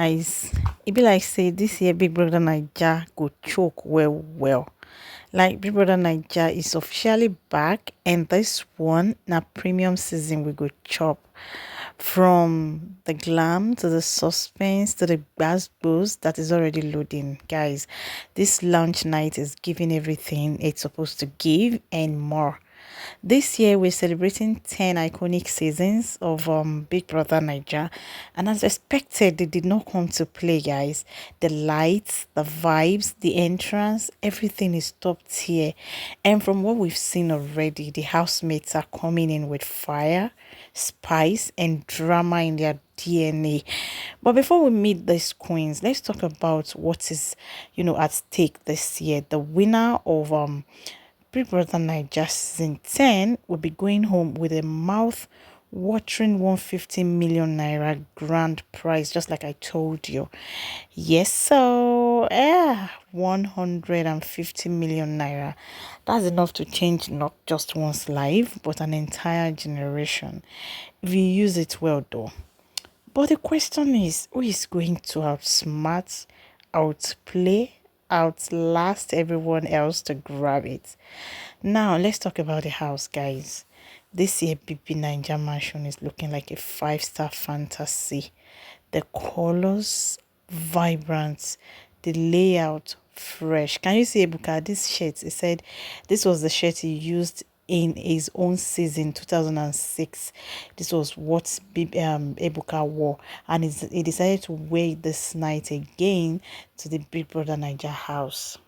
Guys, it be like say this year Big Brother Naija go choke well. Like Big Brother Naija is officially back, and this one na premium season we go chop. From the glam to the suspense to the boost that is already loading. Guys, this launch night is giving everything it's supposed to give and more. This year we're celebrating 10 iconic seasons of Big Brother Naija, and as expected, they did not come to play, guys. The lights, the vibes, the entrance, everything is top tier. And from what we've seen already, the housemates are coming in with fire, spice, and drama in their DNA. But before we meet these queens, let's talk about what is, at stake this year. The winner of Big Brother Naija season 10 will be going home with a mouth watering 150 million naira grand prize, just like I told you. Yes, so 150 million naira. That's enough to change not just one's life, but an entire generation. If you use it well, though. But the question is, who is going to outsmart, outplay, outlast everyone else to grab it? Now, let's talk about the house, guys. This year, Bbnaija mansion is looking like a five-star fantasy. The colors, vibrant. The layout, fresh. Can you see Ebuka? This shirt, he said this was the shirt he used in his own season 2006. This was what Ebuka wore, and he decided to wear it this night again to the Big Brother Naija house.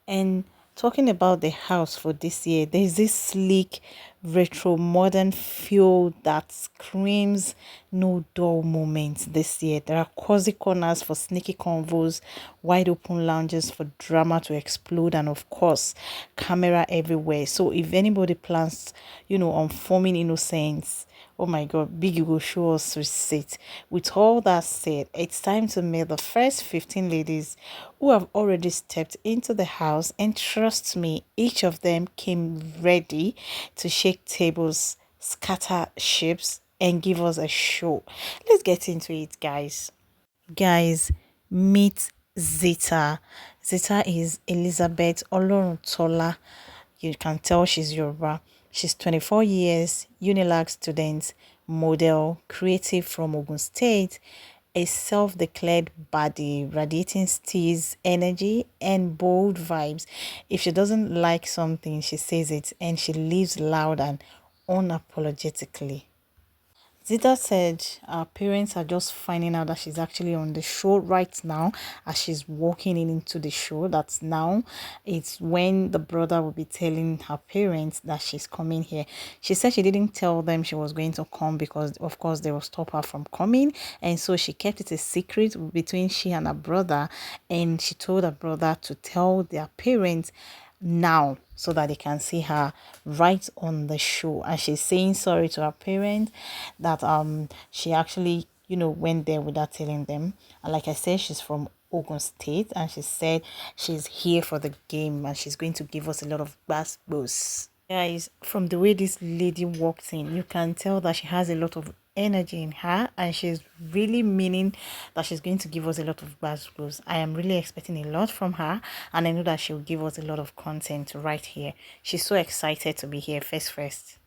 And talking about the house for this year, there's this sleek, retro, modern feel that screams no dull moments this year. There are cozy corners for sneaky convos, wide open lounges for drama to explode, and of course, camera everywhere. So if anybody plans, on forming innocence, oh my God, Biggie will show us receipt. With all that said, it's time to meet the first 15 ladies who have already stepped into the house, and trust me, each of them came ready to shake tables, scatter ships, and give us a show. Let's get into it, guys. Guys, meet Zita. Zita is Elizabeth Oloruntola. You can tell she's Yoruba. She's 24 years, Unilag student, model, creative from Ogun State, a self-declared body, radiating steez, energy, and bold vibes. If she doesn't like something, she says it, and she lives loud and unapologetically. Zita said her parents are just finding out that she's actually on the show right now as she's walking into the show. That's now. It's when the brother will be telling her parents that she's coming here. She said she didn't tell them she was going to come because, of course, they will stop her from coming. And so she kept it a secret between she and her brother. And she told her brother to tell their parents now so that they can see her right on the show, and she's saying sorry to her parents that she actually went there without telling them. And like I said, she's from Ogun State, and she said she's here for the game and she's going to give us a lot of boosts. Guys, from the way this lady walked in, you can tell that she has a lot of energy in her, and she's really meaning that she's going to give us a lot of buzz. I am really expecting a lot from her, and I know that she'll give us a lot of content right here. She's so excited to be here first.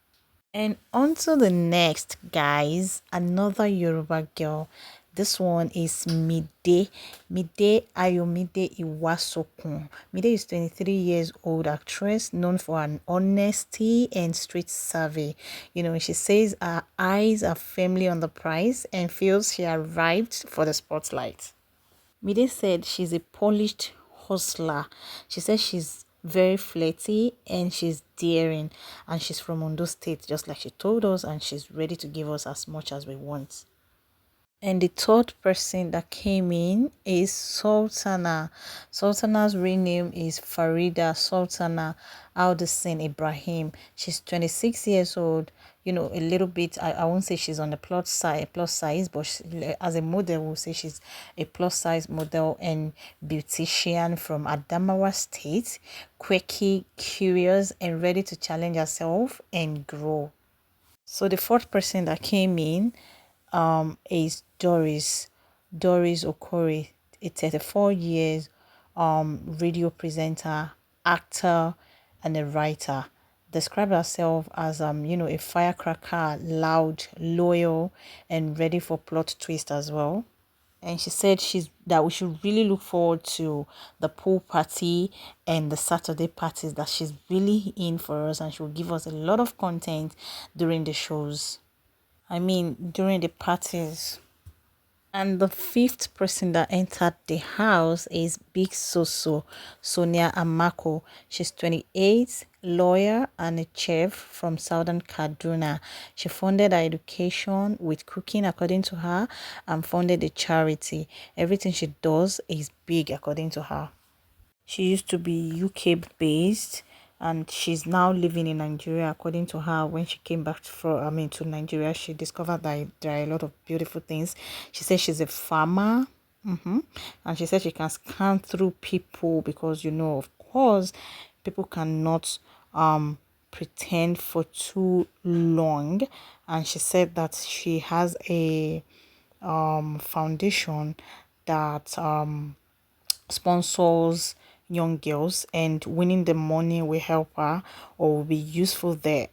And on to the next, guys. Another Yoruba girl. This one is Mide Ayomide Iwasokun. Mide is 23 years old actress known for an honesty and street savvy. She says her eyes are firmly on the prize and feels she arrived for the spotlight. Mide said she's a polished hustler. She says she's very flirty and she's daring, and she's from Ondo State, just like she told us, and she's ready to give us as much as we want. And the third person that came in is Sultana. Sultana's real name is Farida Sultana Aldesin Ibrahim. She's 26 years old. A little bit, I won't say she's on the plus size, but as a model, we'll say she's a plus size model and beautician from Adamawa State. Quirky, curious, and ready to challenge herself and grow. So the fourth person that came in is Doris. Doris Okore, a 34 years radio presenter, actor, and a writer. Described herself as a firecracker, loud, loyal, and ready for plot twist as well. And she said that we should really look forward to the pool party and the Saturday parties, that she's really in for us, and she'll give us a lot of content during the shows. I mean, during the parties. And the fifth person that entered the house is Big Soso, Sonia Amako. She's 28, lawyer and a chef from Southern Kaduna. She funded her education with cooking, according to her, and funded a charity. Everything she does is big, according to her. She used to be UK based, and she's now living in Nigeria. According to her, when she came back to Nigeria, she discovered that there are a lot of beautiful things. She says she's a farmer. And she said she can scan through people because, of course, people cannot pretend for too long. And she said that she has a foundation that sponsors young girls, and winning the money will help her, or will be useful there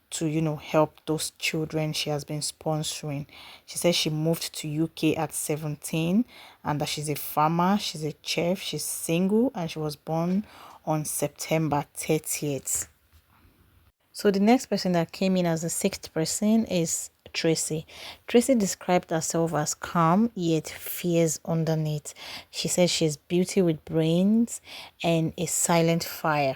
to help those children she has been sponsoring. She says she moved to UK at 17, and that she's a farmer, she's a chef, she's single, and she was born on September 30th. So the next person that came in as the sixth person is Tracy. Tracy described herself as calm yet fierce underneath. She says she's beauty with brains and a silent fire.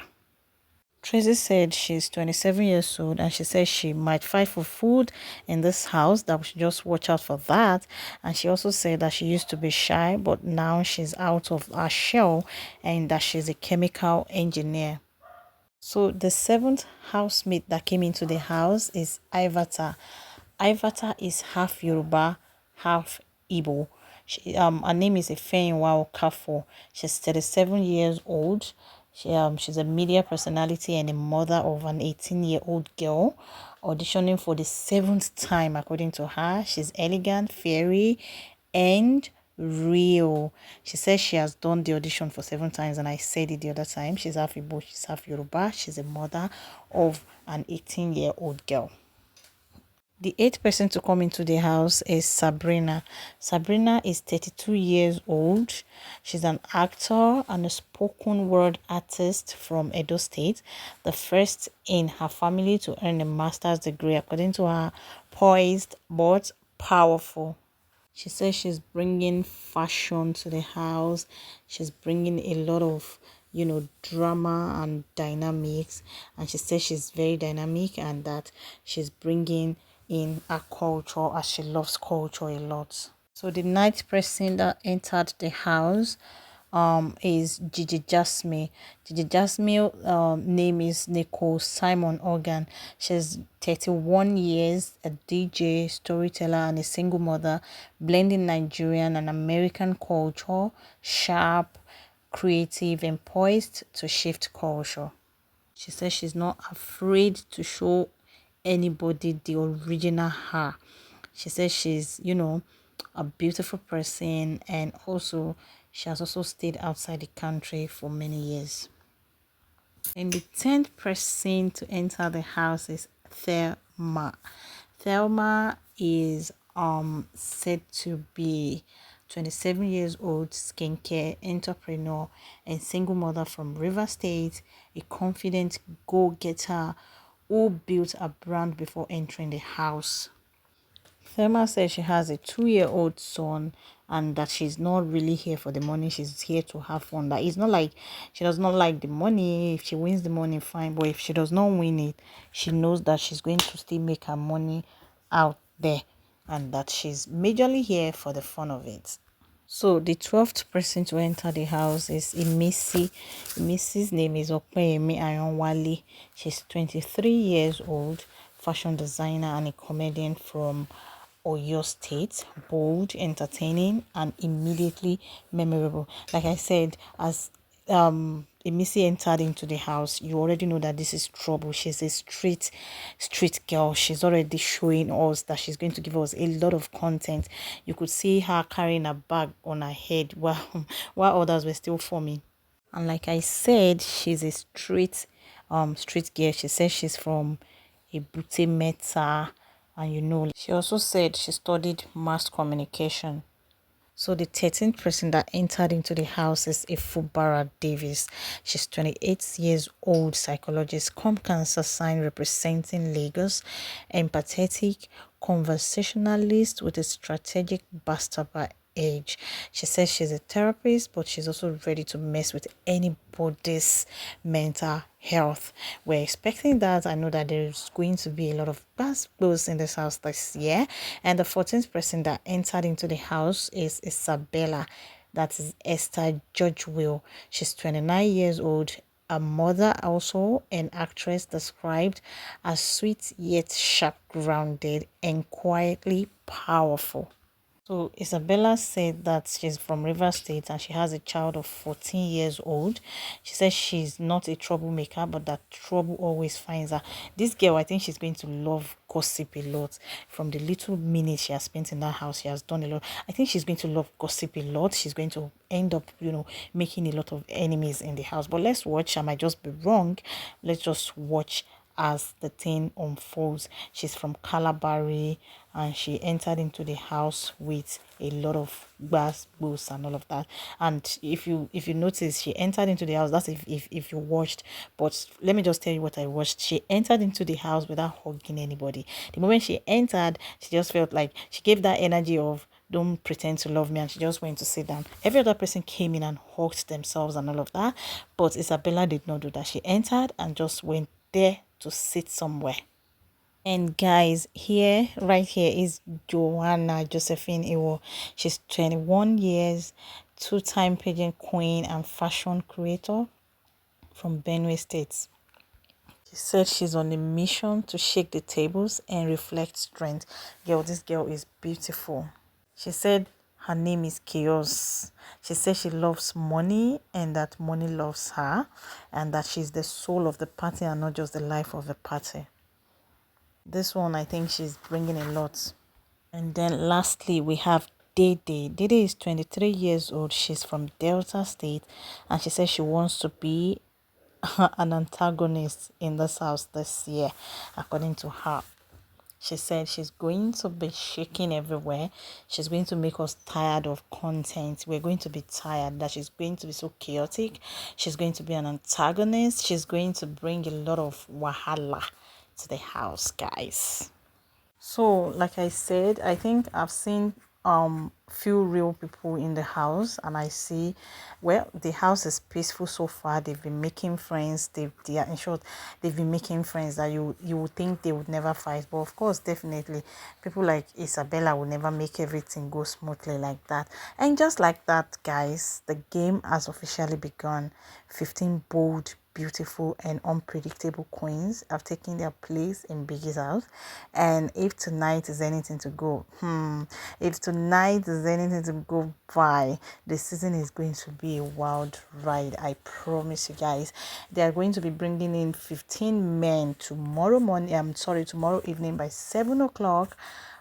Tracy said she's 27 years old, and she says she might fight for food in this house, that we should just watch out for that. And she also said that she used to be shy, but now she's out of her shell, and that she's a chemical engineer. So the seventh housemate that came into the house is Ivata. Ivata is half Yoruba, half Igbo. Her name is Ifeyinwa Okafo. She's 37 years old. She's a media personality and a mother of an 18-year-old girl, auditioning for the seventh time, according to her. She's elegant, fairy, and real. She says she has done the audition for 7 times, and I said it the other time. She's half Igbo, she's half Yoruba. She's a mother of an 18-year-old girl. The eighth person to come into the house is Sabrina. Sabrina is 32 years old. She's an actor and a spoken word artist from Edo State, the first in her family to earn a master's degree, according to her. Poised but powerful. She says she's bringing fashion to the house. She's bringing a lot of, drama and dynamics. And she says she's very dynamic, and that she's bringing in her culture, as she loves culture a lot. So the ninth person that entered the house is Gigi Jasmine. Gigi Jasmine name is Nicole Simon Organ. She's 31 years, a DJ, storyteller, and a single mother, blending Nigerian and American culture, sharp, creative, and poised to shift culture. She says she's not afraid to show anybody the original her. She says she's, a beautiful person, and also she has also stayed outside the country for many years. And the 10th person to enter the house is Thelma. Thelma is said to be 27 years old, skincare entrepreneur and single mother from River State, a confident go-getter who built a brand before entering the house. Thelma says she has a 2-year-old son, and that she's not really here for the money. She's here to have fun. That it's not like she does not like the money. If she wins the money, fine. But if she does not win it, she knows that she's going to still make her money out there, and that she's majorly here for the fun of it. So the 12th person to enter the house is Imisi. Imisi's name is Opeyemi Ayonwale. She's 23 years old, fashion designer and a comedian from Oyo State. Bold, entertaining, and immediately memorable. Like I said, as Missy entered into the house, you already know that this is trouble. She's a street girl. She's already showing us that she's going to give us a lot of content. You could see her carrying a bag on her head while while others were still forming. And like I said, she's a street girl. She says she's from Bbnaija, and she also said she studied mass communication. So the 13th person that entered into the house is Ifubara Davis. She's 28 years old, psychologist, come Cancer sign representing Lagos, empathetic, conversationalist with a strategic Bastaba age. She says she's a therapist, but she's also ready to mess with anybody's mental health. We're expecting that. I know that there's going to be a lot of buzz in this house this year. And the 14th person that entered into the house is Isabella. That is Esther George Will. She's 29 years old, a mother, also an actress, described as sweet yet sharp, grounded and quietly powerful. So Isabella said that she's from River State and she has a child of 14 years old. She says she's not a troublemaker, but that trouble always finds her. This girl, I think she's going to love gossip a lot. From the little minutes she has spent in that house, she has done a lot. I think she's going to love gossip a lot. She's going to end up, making a lot of enemies in the house. But let's watch. I might just be wrong. Let's just watch as the thing unfolds. She's from Calabari and she entered into the house with a lot of glass booze and all of that. And if you notice, she entered into the house. That's if you watched. But let me just tell you what I watched. She entered into the house without hugging anybody. The moment she entered, she just felt like she gave that energy of don't pretend to love me, and she just went to sit down. Every other person came in and hugged themselves and all of that, but Isabella did not do that. She entered and just went there to sit somewhere. And guys, right here is Joanna Josephine Iwo. She's 21 years, two-time pageant queen and fashion creator from Benue State. She said she's on a mission to shake the tables and reflect strength. Girl, this girl is beautiful. She said her name is Chaos. She said she loves money and that money loves her, and that she's the soul of the party and not just the life of the party. This one, I think she's bringing a lot. And then lastly, we have Dede. Dede is 23 years old. She's from Delta State, and she says she wants to be an antagonist in this house this year, according to her. She said she's going to be shaking everywhere. She's going to make us tired of content. We're going to be tired that she's going to be so chaotic. She's going to be an antagonist. She's going to bring a lot of wahala to the house, guys. So, like I said, I think I've seen few real people in the house, and I see, well, the house is peaceful so far. They've been making friends. They are, in short, they've been making friends that you would think they would never fight. But of course, definitely, people like Isabella will never make everything go smoothly like that. And just like that, guys, the game has officially begun. 15 bold, beautiful and unpredictable queens have taken their place in Biggie's house. And if tonight is anything to go, if tonight is anything to go by, the season is going to be a wild ride. I promise you guys. They are going to be bringing in 15 men tomorrow morning. Tomorrow evening by 7 o'clock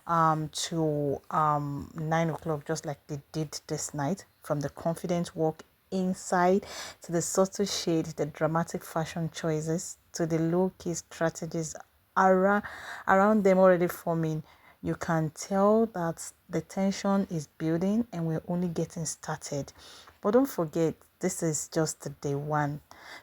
to 9 o'clock, just like they did this night. From the confident walk inside to the subtle shade, the dramatic fashion choices, to the low-key strategies around them already forming, you can tell that the tension is building and we're only getting started. But don't forget, this is just the day one.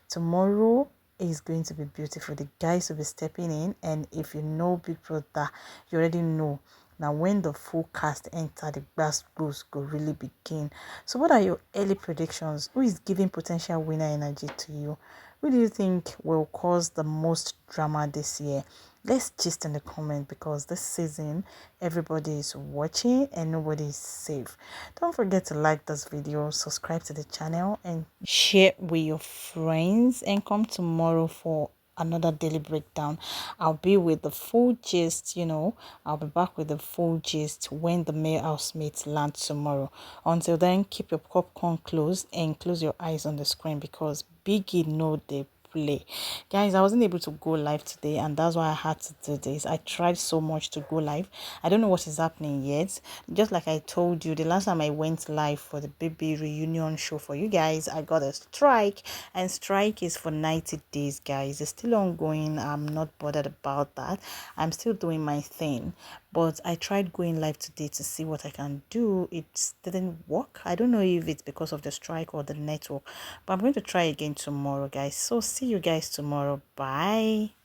Tomorrow is going to be beautiful. The guys will be stepping in, and if you know Big Brother, you already know. Now, when the full cast enter, the blast goes go really begin. So, what are your early predictions? Who is giving potential winner energy to you? Who do you think will cause the most drama this year? Let's gist in the comment, because this season everybody is watching and nobody is safe. Don't forget to like this video, subscribe to the channel and share with your friends, and come tomorrow for another daily breakdown. I'll be with the full gist, I'll be back with the full gist when the male housemates land tomorrow. Until then, keep your popcorn closed and close your eyes on the screen because Biggie know the play. Guys, I wasn't able to go live today, and that's why I had to do this. I tried so much to go live. I don't know what is happening yet. Just like I told you, the last time I went live for the baby reunion show for you guys, I got a strike, and strike is for 90 days, guys. It's still ongoing. I'm not bothered about that. I'm still doing my thing, but I tried going live today to see what I can do. It didn't work. I don't know if it's because of the strike or the network, but I'm going to try again tomorrow, guys. So see you guys tomorrow. Bye.